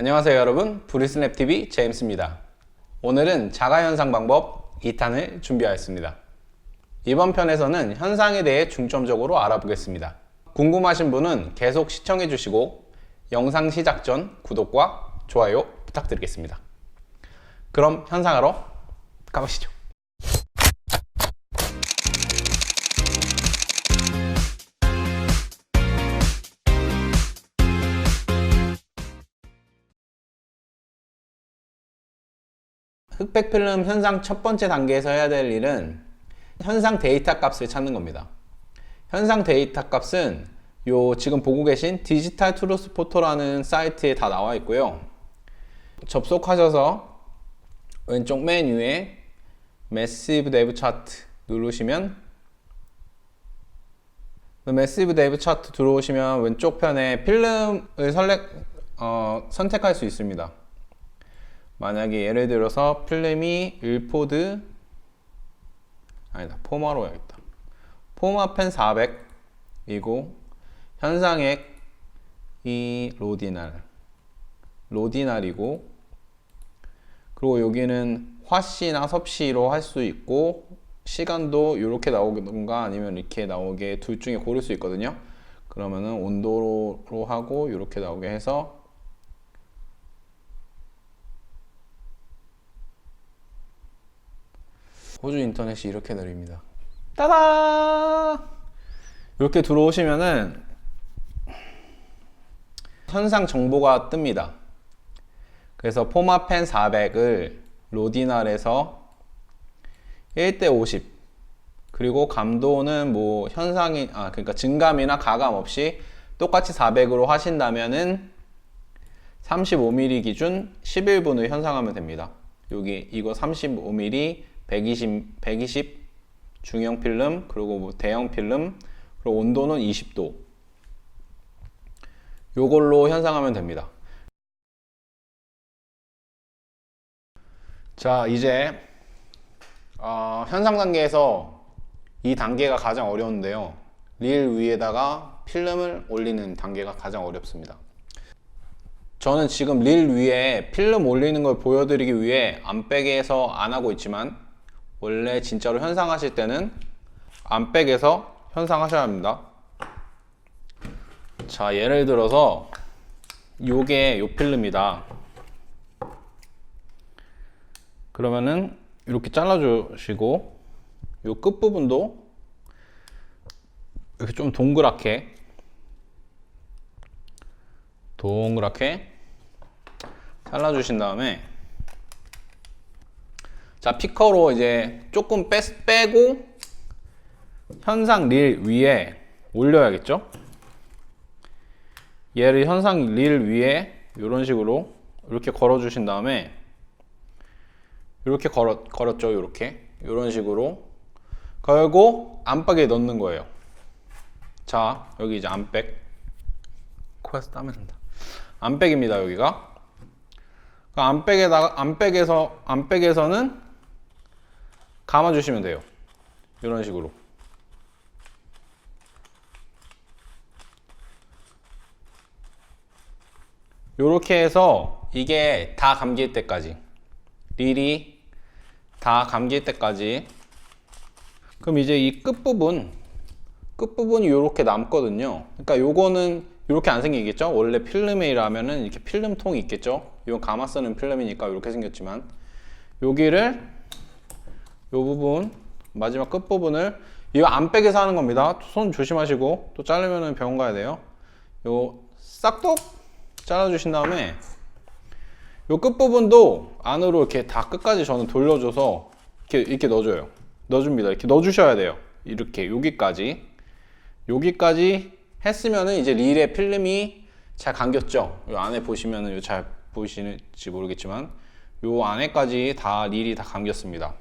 안녕하세요 여러분, 브리스랩TV 제임스입니다. 오늘은 자가현상 방법 2탄을 준비하였습니다. 이번 편에서는 현상에 대해 중점적으로 알아보겠습니다. 궁금하신 분은 계속 시청해 주시고 영상 시작 전 구독과 좋아요 부탁드리겠습니다. 그럼 현상하러 가보시죠. 흑백 필름 현상 첫 번째 단계에서 해야 될 일은 현상 데이터 값을 찾는 겁니다. 현상 데이터 값은 요 지금 보고 계신 디지털 트루스 포토라는 사이트에 다 나와 있고요. 접속하셔서 왼쪽 메뉴에 Massive Dev Chart 누르시면 Massive Dev Chart 들어오시면 왼쪽 편에 필름을 선택할 수 있습니다. 만약에 예를 들어서 필름이 1포드 아니다, 포마로 해야겠다. 포마펜 400이고 현상액이 로디날이고, 그리고 여기는 화씨나 섭씨로 할 수 있고, 시간도 이렇게 나오던가 아니면 이렇게 나오게 둘 중에 고를 수 있거든요. 그러면은 온도로 하고 이렇게 나오게 해서 호주 인터넷이 이렇게 느립니다. 따다! 이렇게 들어오시면은 현상 정보가 뜹니다. 그래서 포마펜 400을 로디날에서 1:50, 그리고 감도는 뭐 현상이 그러니까 증감이나 가감 없이 똑같이 400으로 하신다면은 35mm 기준 11분을 현상하면 됩니다. 여기 이거 35mm 120 중형 필름, 그리고 뭐 대형 필름, 그리고 온도는 20도. 요걸로 현상하면 됩니다. 자, 이제 현상 단계에서 이 단계가 가장 어려운데요. 릴 위에다가 필름을 올리는 단계가 가장 어렵습니다. 저는 지금 릴 위에 필름 올리는 걸 보여드리기 위해 암백에서 안 하고 있지만, 원래 진짜로 현상하실 때는 암백에서 현상하셔야 합니다. 자, 예를 들어서 요게 요 필름이다. 그러면은 이렇게 잘라주시고, 요 끝부분도 이렇게 좀 동그랗게 잘라주신 다음에, 자, 피커로 이제 조금 빼고 현상 릴 위에 올려야겠죠? 얘를 현상 릴 위에 이런 식으로 이렇게 걸어 주신 다음에, 이렇게 걸었죠. 이런 식으로 걸고 안백에 넣는 거예요. 자, 여기 이제 안백, 코에서 땀이 난다. 안백입니다. 여기가 안백에서는 감아주시면 돼요. 이런 식으로. 요렇게 해서 이게 다 감길 때까지, 릴이 다 감길 때까지. 그럼 이제 이 끝부분이 요렇게 남거든요. 그러니까 요거는 이렇게 안 생기겠죠? 원래 필름이라면은 이렇게 필름통이 있겠죠? 이건 가마 쓰는 필름이니까 이렇게 생겼지만, 여기를 요 부분, 마지막 끝 부분을 이거 안백에서 하는 겁니다. 손 조심하시고, 또 자르면은 병원 가야 돼요. 요 싹둑 잘라주신 다음에 요 끝 부분도 안으로 이렇게 다 끝까지 저는 돌려줘서 이렇게 넣어줍니다. 이렇게 넣어주셔야 돼요. 이렇게 여기까지 했으면은 이제 릴의 필름이 잘 감겼죠. 요 안에 보시면은 요 잘 보이시는지 모르겠지만 요 안에까지 다 릴이 다 감겼습니다.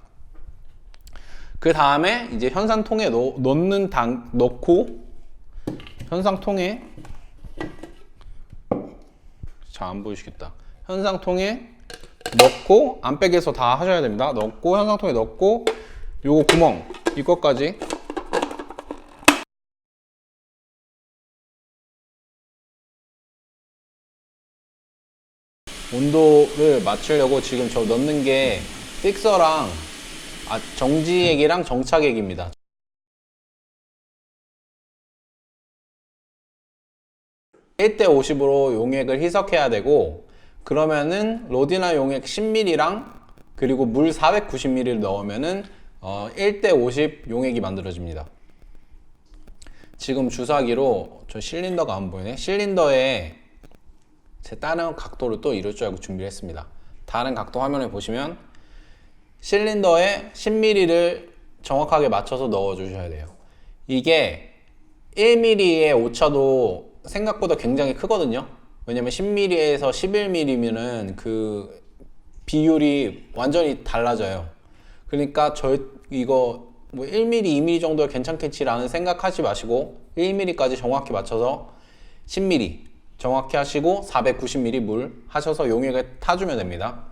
그 다음에 이제 현상통에 넣고, 현상통에, 잘 안 보이시겠다. 현상통에 넣고, 안백에서 다 하셔야 됩니다. 넣고, 현상통에 넣고, 요거 구멍, 이것까지 온도를 맞추려고 지금 저 넣는 게 픽서랑 정지액이랑 정착액입니다. 1대50으로 용액을 희석해야 되고, 그러면은 로디나 용액 10ml랑 그리고 물 490ml를 넣으면은 1대50 용액이 만들어집니다. 지금 주사기로 저 실린더가 안 보이네. 실린더에 제 다른 각도를 또 이룰 줄 알고 준비를 했습니다. 다른 각도 화면에 보시면 실린더에 10ml를 정확하게 맞춰서 넣어 주셔야 돼요. 이게 1ml의 오차도 생각보다 굉장히 크거든요. 왜냐면 10ml에서 11ml면은 그 비율이 완전히 달라져요. 그러니까 이거 뭐 1mm, 2mm 정도 괜찮겠지라는 생각하지 마시고 1mm까지 정확히 맞춰서 10mm 정확히 하시고 490ml 물 하셔서 용액을 타주면 됩니다.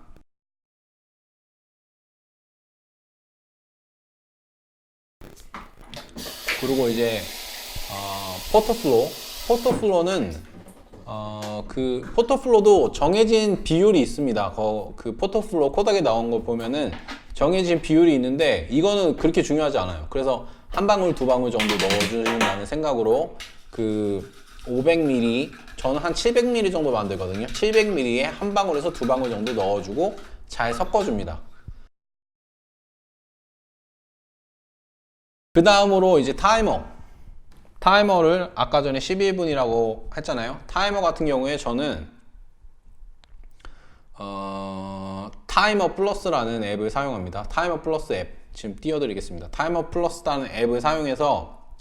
그리고 이제 포터플로는 그 포터플로도 정해진 비율이 있습니다. 그 포터플로 코닥에 나온 거 보면은 정해진 비율이 있는데 이거는 그렇게 중요하지 않아요. 그래서 한 방울 두 방울 정도 넣어주신다는 생각으로 그 500ml, 저는 한 700ml 정도 만들거든요. 700ml에 한 방울에서 두 방울 정도 넣어주고 잘 섞어줍니다. 그 다음으로 이제 타이머를 아까 전에 11분이라고 했잖아요. 타이머 같은 경우에 저는 타이머 플러스라는 앱을 사용합니다. 타이머 플러스 앱 지금 띄워드리겠습니다. 타이머 플러스라는 앱을 사용해서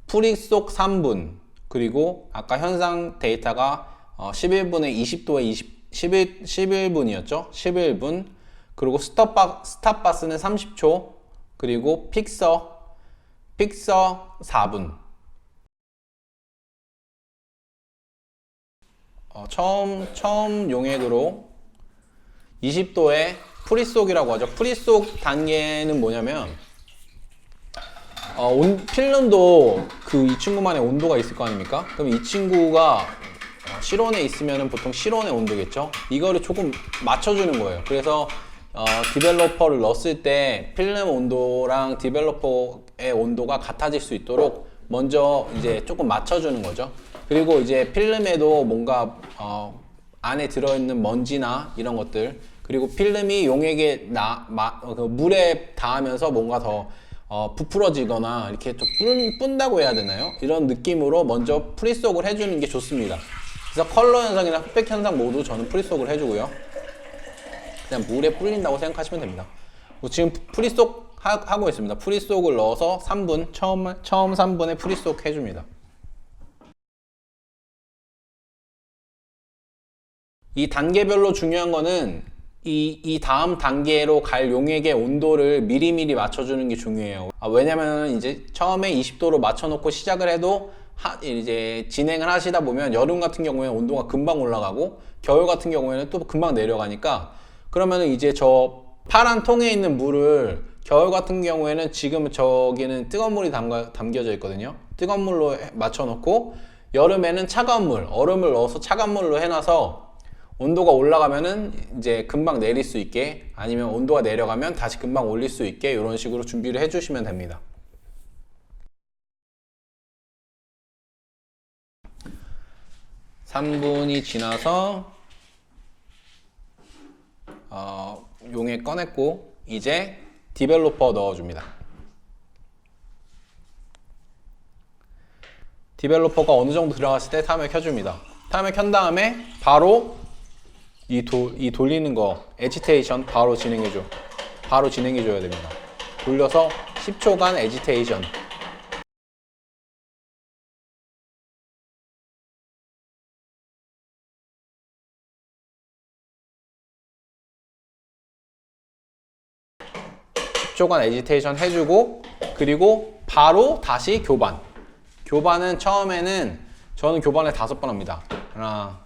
프리속 3분 그리고 아까 현상 데이터가 11분에 20도에 11분이었죠. 11분 그리고 스탑바스는 30초 그리고 픽서 4분. 처음 용액으로 20도에 프리속이라고 하죠. 프리속 단계는 뭐냐면 필름도 이 친구만의 온도가 있을 거 아닙니까? 그럼 이 친구가 실온에 있으면 보통 실온의 온도겠죠. 이거를 조금 맞춰주는 거예요. 그래서 디벨로퍼를 넣었을 때 필름 온도랑 디벨로퍼의 온도가 같아질 수 있도록 먼저 이제 조금 맞춰주는 거죠. 그리고 이제 필름에도 뭔가 안에 들어있는 먼지나 이런 것들 그리고 필름이 용액에 물에 닿으면서 뭔가 더 부풀어지거나 이렇게 좀 뿜다고 해야 되나요? 이런 느낌으로 먼저 프리속을 해주는 게 좋습니다. 그래서 컬러 현상이나 흑백 현상 모두 저는 프리속을 해주고요. 그냥 물에 불린다고 생각하시면 됩니다. 지금 프리속 하고 있습니다. 프리속을 넣어서 3분, 처음 3분에 프리속 해줍니다. 이 단계별로 중요한 거는 이 다음 단계로 갈 용액의 온도를 미리미리 맞춰주는 게 중요해요. 왜냐면 이제 처음에 20도로 맞춰놓고 시작을 해도 이제 진행을 하시다 보면 여름 같은 경우에는 온도가 금방 올라가고 겨울 같은 경우에는 또 금방 내려가니까 그러면 이제 저 파란 통에 있는 물을 겨울 같은 경우에는 지금 저기는 뜨거운 물이 담겨져 있거든요. 뜨거운 물로 맞춰놓고 여름에는 차가운 물, 얼음을 넣어서 차가운 물로 해놔서 온도가 올라가면은 이제 금방 내릴 수 있게 아니면 온도가 내려가면 다시 금방 올릴 수 있게 이런 식으로 준비를 해주시면 됩니다. (3분이) 지나서 용액 꺼냈고 이제 디벨로퍼 넣어줍니다. 디벨로퍼가 어느 정도 들어갔을 때 타이머 켜줍니다. 타이머 켠 다음에 바로 이 돌리는 거 에지테이션 바로 진행해줘야 됩니다. 돌려서 10초간 에지테이션. 초간 에지테이션 해주고 그리고 바로 다시 교반은 처음에는 저는 교반을 5번 합니다. 하나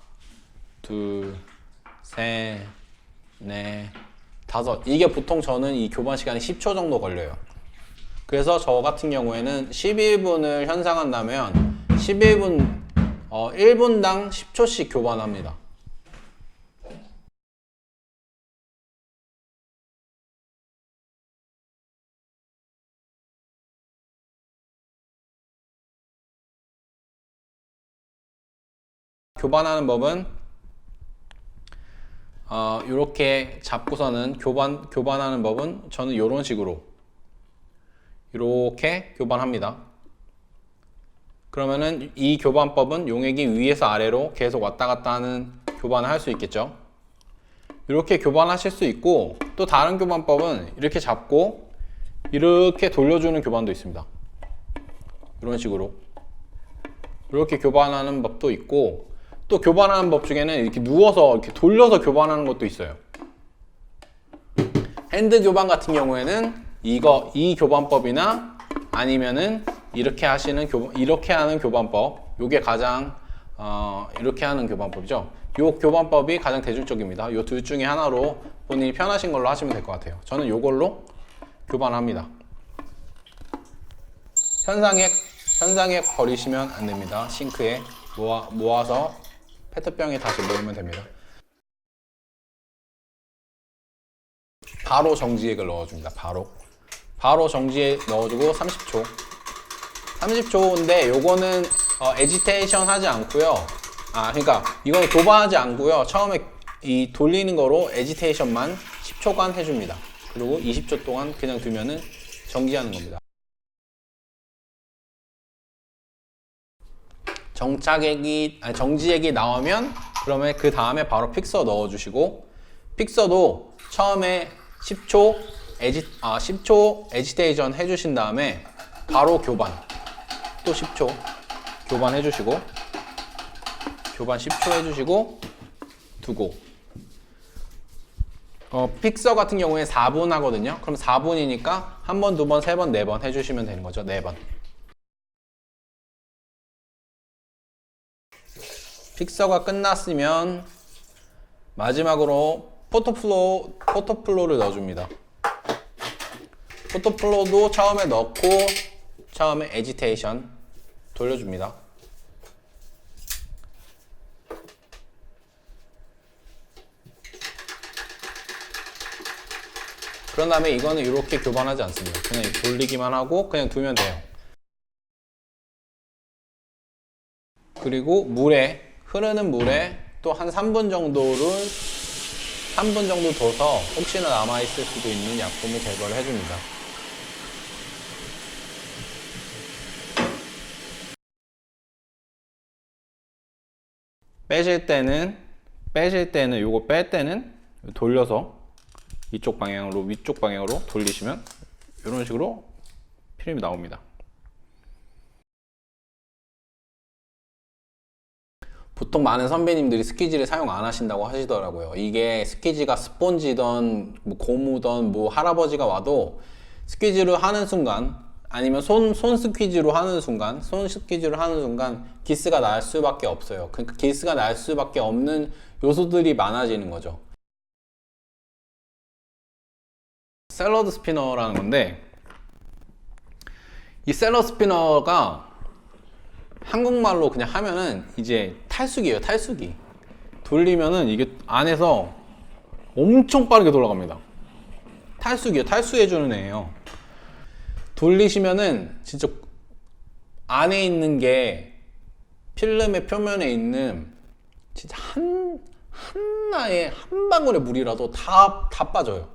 둘 셋 넷 다섯. 이게 보통 저는 이 교반 시간이 10초 정도 걸려요. 그래서 저 같은 경우에는 11분을 현상한다면 11분 1분당 10초씩 교반합니다. 교반하는 법은 이렇게 잡고서는 교반하는 법은 저는 이런 식으로 이렇게 교반합니다. 그러면은 이 교반법은 용액이 위에서 아래로 계속 왔다 갔다 하는 교반을 할 수 있겠죠. 이렇게 교반하실 수 있고, 또 다른 교반법은 이렇게 잡고 이렇게 돌려주는 교반도 있습니다. 이런 식으로 이렇게 교반하는 법도 있고, 또 교반하는 법 중에는 이렇게 누워서 이렇게 돌려서 교반하는 것도 있어요. 핸드 교반 같은 경우에는 이 교반법이나 아니면은 이렇게 하는 교반법, 요게 가장 이렇게 하는 교반법이죠. 요 교반법이 가장 대중적입니다. 요 둘 중에 하나로 본인이 편하신 걸로 하시면 될 것 같아요. 저는 요걸로 교반합니다. 현상액 버리시면 안 됩니다. 싱크에 모아서 페트병에 다시 모으면 됩니다. 바로 정지액을 넣어줍니다. 바로 정지액 넣어주고 30초. 30초인데 요거는 에지테이션 하지 않고요. 그러니까 이거는 교반하지 않고요. 처음에 이 돌리는 거로 에지테이션만 10초간 해줍니다. 그리고 20초 동안 그냥 두면은 정지하는 겁니다. 정지액이 나오면 그러면 그 다음에 바로 픽서 넣어주시고, 픽서도 처음에 10초 에지테이션 해주신 다음에 바로 교반, 또 10초 교반 해주시고, 교반 10초 해주시고 두고. 픽서 같은 경우에 4분 하거든요. 그럼 4분이니까 한 번, 두 번, 세 번, 네 번 해주시면 되는 거죠. 4번. 픽서가 끝났으면 마지막으로 포토플로우를 넣어줍니다. 포토플로우도 처음에 넣고 처음에 에지테이션 돌려줍니다. 그런 다음에 이거는 이렇게 교반하지 않습니다. 그냥 돌리기만 하고 그냥 두면 돼요. 그리고 흐르는 물에 또 한 3분 정도 둬서 혹시나 남아있을 수도 있는 약품을 제거를 해줍니다. 빼실 때는 요거 뺄 때는 돌려서 위쪽 방향으로 돌리시면 이런 식으로 필름이 나옵니다. 보통 많은 선배님들이 스퀴지를 사용 안 하신다고 하시더라고요. 이게 스퀴지가 스펀지든 뭐 고무든 뭐 할아버지가 와도 스퀴지를 하는 순간, 아니면 손 스퀴지로 하는 순간 기스가 날 수밖에 없어요. 그러니까 기스가 날 수밖에 없는 요소들이 많아지는 거죠. 샐러드 스피너라는 건데, 이 샐러드 스피너가 한국말로 그냥 하면은 이제 탈수기예요. 탈수기. 돌리면은 이게 안에서 엄청 빠르게 돌아갑니다. 탈수기예요. 탈수해주는 애예요. 돌리시면은 진짜 안에 있는 게 필름의 표면에 있는 진짜 하나의 한 방울의 물이라도 다 빠져요.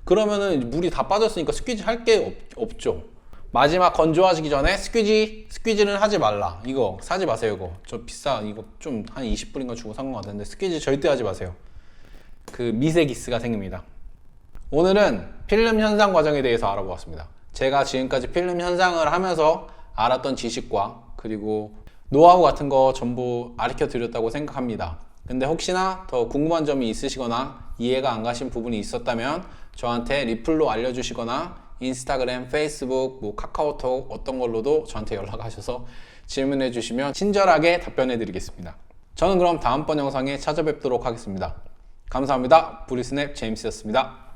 그러면은 물이 다 빠졌으니까 스퀴지 할 게 없죠. 마지막 건조하시기 전에 스퀴지는 하지 말라. 이거 사지 마세요. 이거 저 비싸. 이거 좀 한 20불인가 주고 산 것 같은데 스퀴지 절대 하지 마세요. 그 미세 기스가 생깁니다. 오늘은 필름 현상 과정에 대해서 알아보았습니다. 제가 지금까지 필름 현상을 하면서 알았던 지식과 그리고 노하우 같은 거 전부 가르쳐 드렸다고 생각합니다. 근데 혹시나 더 궁금한 점이 있으시거나 이해가 안 가신 부분이 있었다면 저한테 리플로 알려주시거나 인스타그램, 페이스북, 뭐 카카오톡 어떤 걸로도 저한테 연락하셔서 질문해 주시면 친절하게 답변해 드리겠습니다. 저는 그럼 다음번 영상에 찾아뵙도록 하겠습니다. 감사합니다. 브리스냅 제임스였습니다.